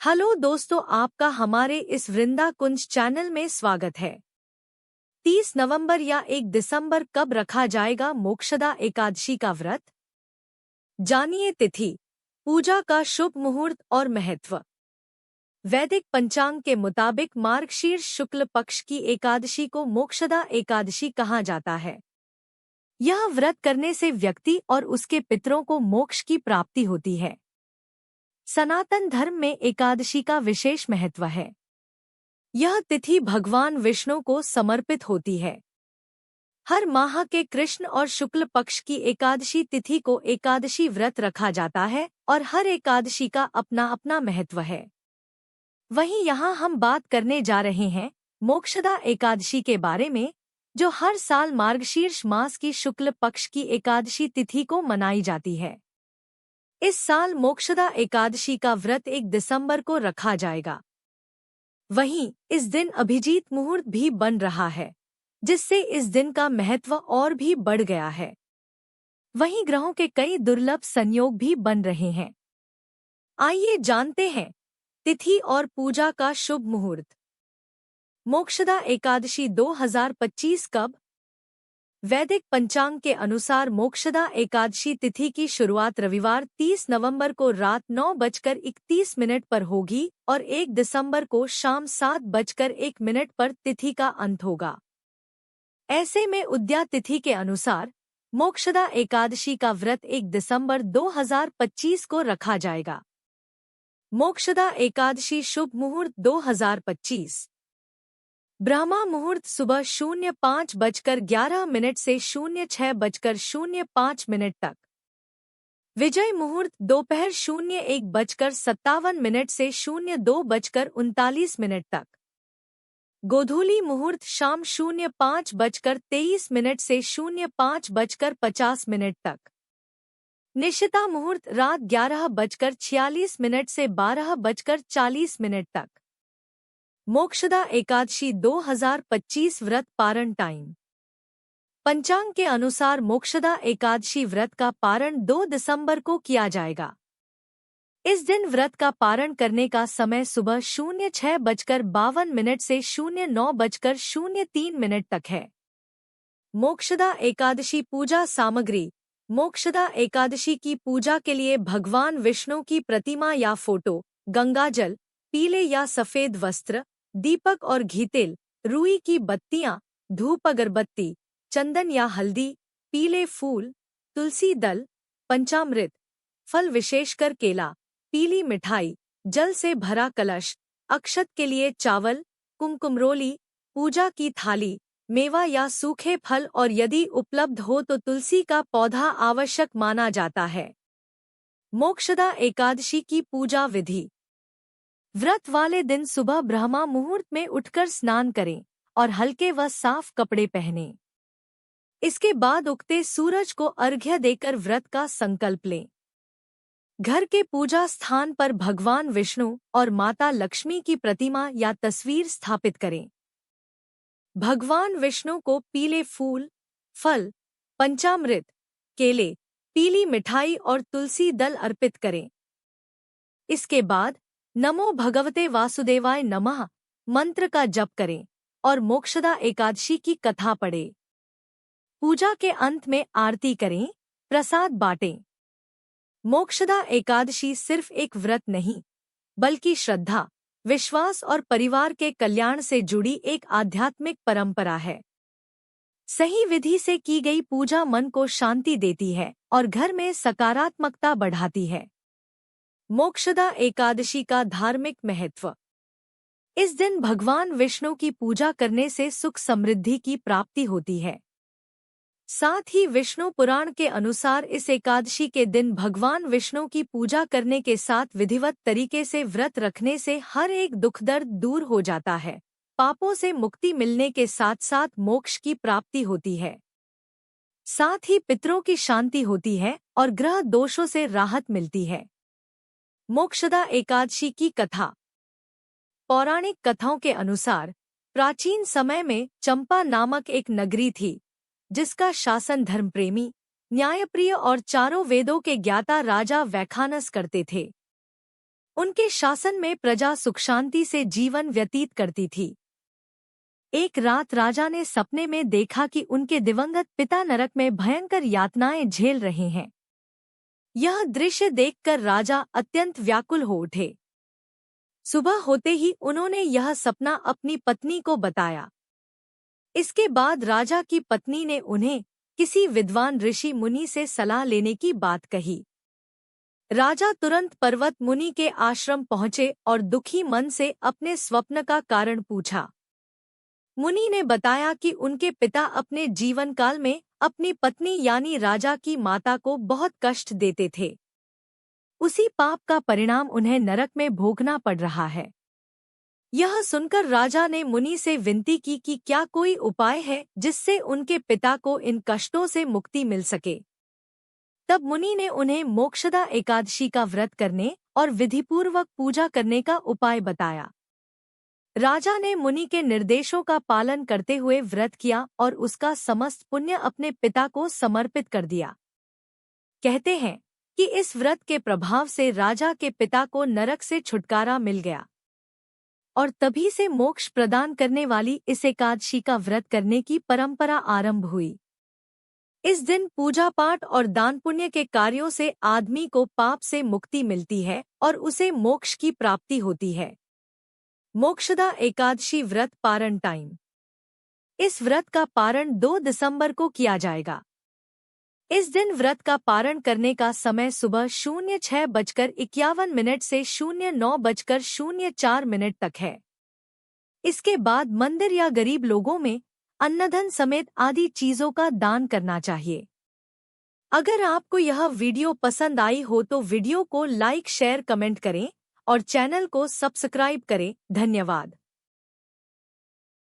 Hello दोस्तों, आपका हमारे इस वृंदा कुंज चैनल में स्वागत है। 30 नवंबर या 1 दिसंबर कब रखा जाएगा मोक्षदा एकादशी का व्रत? जानिए तिथि, पूजा का शुभ मुहूर्त और महत्व। वैदिक पंचांग के मुताबिक मार्गशीर्ष शुक्ल पक्ष की एकादशी को मोक्षदा एकादशी कहा जाता है। यह व्रत करने से व्यक्ति और उसके पितरों को मोक्ष की प्राप्ति होती है। सनातन धर्म में एकादशी का विशेष महत्व है। यह तिथि भगवान विष्णु को समर्पित होती है। हर माह के कृष्ण और शुक्ल पक्ष की एकादशी तिथि को एकादशी व्रत रखा जाता है और हर एकादशी का अपना अपना महत्व है। वहीं यहाँ हम बात करने जा रहे हैं मोक्षदा एकादशी के बारे में, जो हर साल मार्गशीर्ष मास की शुक्ल पक्ष की एकादशी तिथि को मनाई जाती है। इस साल मोक्षदा एकादशी का व्रत 1 दिसंबर को रखा जाएगा। वहीं इस दिन अभिजीत मुहूर्त भी बन रहा है, जिससे इस दिन का महत्व और भी बढ़ गया है। वहीं ग्रहों के कई दुर्लभ संयोग भी बन रहे हैं। आइए जानते हैं तिथि और पूजा का शुभ मुहूर्त। मोक्षदा एकादशी 2025 कब? वैदिक पंचांग के अनुसार मोक्षदा एकादशी तिथि की शुरुआत रविवार 30 नवंबर को रात 9:31 पर होगी और 1 दिसंबर को शाम 7:01 पर तिथि का अंत होगा। ऐसे में उदया तिथि के अनुसार मोक्षदा एकादशी का व्रत 1 दिसंबर 2025 को रखा जाएगा। मोक्षदा एकादशी शुभ मुहूर्त 2025। ब्रह्मा मुहूर्त सुबह 05:11 से 06:05 तक। विजय मुहूर्त दोपहर 01:57 से 02:39 तक। गोधूली मुहूर्त शाम 05:23 से 05:50 तक। निशिता मुहूर्त रात 11:46 से 12:40 तक। मोक्षदा एकादशी 2025 व्रत पारण टाइम। पंचांग के अनुसार मोक्षदा एकादशी व्रत का पारण 2 दिसंबर को किया जाएगा। इस दिन व्रत का पारण करने का समय सुबह 06:52 से 09:03 तक है। मोक्षदा एकादशी पूजा सामग्री। मोक्षदा एकादशी की पूजा के लिए भगवान विष्णु की प्रतिमा या फोटो, गंगाजल, पीले या सफेद वस्त्र, दीपक और घीतेल, रुई की बत्तियां, धूप अगरबत्ती, चंदन या हल्दी, पीले फूल, तुलसी दल, पंचामृत, फल विशेषकर केला, पीली मिठाई, जल से भरा कलश, अक्षत के लिए चावल, कुमकुमरोली, पूजा की थाली, मेवा या सूखे फल और यदि उपलब्ध हो तो तुलसी का पौधा आवश्यक माना जाता है। मोक्षदा एकादशी की पूजा विधि। व्रत वाले दिन सुबह ब्रह्मा मुहूर्त में उठकर स्नान करें और हल्के व साफ कपड़े पहनें। इसके बाद उगते सूरज को अर्घ्य देकर व्रत का संकल्प लें। घर के पूजा स्थान पर भगवान विष्णु और माता लक्ष्मी की प्रतिमा या तस्वीर स्थापित करें। भगवान विष्णु को पीले फूल, फल, पंचामृत, केले, पीली मिठाई और तुलसी दल अर्पित करें। इसके बाद नमो भगवते वासुदेवाय नमः मंत्र का जप करें और मोक्षदा एकादशी की कथा पढ़ें। पूजा के अंत में आरती करें, प्रसाद बांटें। मोक्षदा एकादशी सिर्फ एक व्रत नहीं, बल्कि श्रद्धा, विश्वास और परिवार के कल्याण से जुड़ी एक आध्यात्मिक परंपरा है। सही विधि से की गई पूजा मन को शांति देती है और घर में सकारात्मकता बढ़ाती है। मोक्षदा एकादशी का धार्मिक महत्व। इस दिन भगवान विष्णु की पूजा करने से सुख समृद्धि की प्राप्ति होती है। साथ ही विष्णु पुराण के अनुसार इस एकादशी के दिन भगवान विष्णु की पूजा करने के साथ विधिवत तरीके से व्रत रखने से हर एक दुख दर्द दूर हो जाता है, पापों से मुक्ति मिलने के साथ साथ मोक्ष की प्राप्ति होती है। साथ ही पितरों की शांति होती है और ग्रह दोषों से राहत मिलती है। मोक्षदा एकादशी की कथा। पौराणिक कथाओं के अनुसार प्राचीन समय में चंपा नामक एक नगरी थी, जिसका शासन धर्मप्रेमी, न्यायप्रिय और चारों वेदों के ज्ञाता राजा वैखानस करते थे। उनके शासन में प्रजा सुख शांति से जीवन व्यतीत करती थी। एक रात राजा ने सपने में देखा कि उनके दिवंगत पिता नरक में भयंकर यातनाएं झेल रहे हैं। यह दृश्य देखकर राजा अत्यंत व्याकुल हो उठे। सुबह होते ही उन्होंने यह सपना अपनी पत्नी को बताया। इसके बाद राजा की पत्नी ने उन्हें किसी विद्वान ऋषि मुनि से सलाह लेने की बात कही। राजा तुरंत पर्वत मुनि के आश्रम पहुंचे और दुखी मन से अपने स्वप्न का कारण पूछा। मुनि ने बताया कि उनके पिता अपने जीवन काल में अपनी पत्नी यानी राजा की माता को बहुत कष्ट देते थे। उसी पाप का परिणाम उन्हें नरक में भोगना पड़ रहा है। यह सुनकर राजा ने मुनि से विनती की कि क्या कोई उपाय है जिससे उनके पिता को इन कष्टों से मुक्ति मिल सके। तब मुनि ने उन्हें मोक्षदा एकादशी का व्रत करने और विधिपूर्वक पूजा करने का उपाय बताया। राजा ने मुनि के निर्देशों का पालन करते हुए व्रत किया और उसका समस्त पुण्य अपने पिता को समर्पित कर दिया। कहते हैं कि इस व्रत के प्रभाव से राजा के पिता को नरक से छुटकारा मिल गया और तभी से मोक्ष प्रदान करने वाली इस एकादशी का व्रत करने की परंपरा आरंभ हुई। इस दिन पूजा पाठ और दान पुण्य के कार्यों से आदमी को पाप से मुक्ति मिलती है और उसे मोक्ष की प्राप्ति होती है। मोक्षदा एकादशी व्रत पारण टाइम। इस व्रत का पारण 2 दिसंबर को किया जाएगा। इस दिन व्रत का पारण करने का समय सुबह 06:51 से 09:04 तक है। इसके बाद मंदिर या गरीब लोगों में अन्नधन समेत आदि चीजों का दान करना चाहिए। अगर आपको यह वीडियो पसंद आई हो तो वीडियो को लाइक शेयर कमेंट करें और चैनल को सब्सक्राइब करें। धन्यवाद।